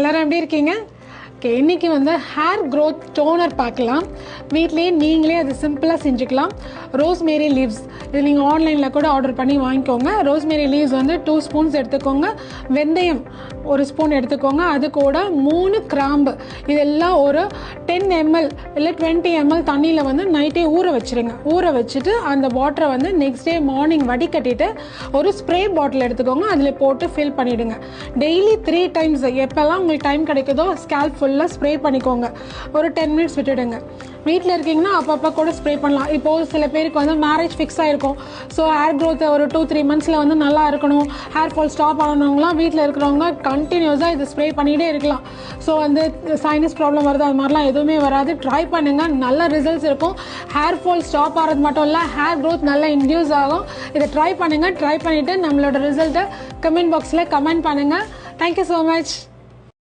எல்லாரும் எப்படி இருக்கீங்க? ஓகே, இன்றைக்கி வந்து ஹேர் க்ரோத் டோனர் பார்க்கலாம். வீட்லேயே நீங்களே அது சிம்பிளாக செஞ்சுக்கலாம். ரோஸ்மேரி லீவ்ஸ் இது நீங்கள் ஆன்லைனில் கூட ஆர்டர் பண்ணி வாங்கிக்கோங்க. ரோஸ்மேரி லீவ்ஸ் வந்து 2 ஸ்பூன்ஸ் எடுத்துக்கோங்க. வெந்தயம் 1 ஸ்பூன் எடுத்துக்கோங்க. அது கூட 3 கிராம்பு இதெல்லாம் ஒரு 10 ml இல்லை 20 ml தண்ணியில் வந்து நைட்டே ஊற வச்சுருங்க. ஊற வச்சுட்டு அந்த வாட்டரை வந்து நெக்ஸ்ட் டே மார்னிங் வடிகட்டிட்டு ஒரு ஸ்ப்ரே பாட்டில் எடுத்துக்கோங்க. அதில் போட்டு ஃபில் பண்ணிவிடுங்க. டெய்லி 3 டைம்ஸ் எப்போல்லாம் உங்களுக்கு டைம் கிடைக்குதோ ஸ்கேல்ப் ஃபுல்லாக ஸ்ப்ரே பண்ணிக்கோங்க. ஒரு 10 மினிட்ஸ் விட்டுடுங்க. வீட்டில் இருக்கீங்கன்னா அப்பப்போ கூட ஸ்ப்ரே பண்ணலாம். இப்போது சில பேருக்கு வந்து மேரேஜ் ஃபிக்ஸ் ஆகிருக்கும். ஸோ ஹேர் க்ரோத் ஒரு 2-3 மந்த்ஸில் வந்து நல்லா இருக்கணும், ஹேர் ஃபால் ஸ்டாப் ஆகணுங்களாம் வீட்டில் இருக்கிறவங்க கண்டினியூஸாக இது ஸ்ப்ரே பண்ணிகிட்டே இருக்கலாம். ஸோ வந்து சைனஸ் ப்ராப்ளம் வருது அது மாதிரிலாம் எதுவுமே வராது. ட்ரை பண்ணுங்கள், நல்ல ரிசல்ட்ஸ் இருக்கும். ஹேர் ஃபால் ஸ்டாப் ஆகிறது மட்டும் இல்லை, ஹேர் க்ரோத் நல்லா இன்டியூஸ் ஆகும். இதை ட்ரை பண்ணுங்கள். ட்ரை பண்ணிவிட்டு நம்மளோட ரிசல்ட்டை கமெண்ட் பாக்ஸில் கமெண்ட் பண்ணுங்கள். Thank you so much.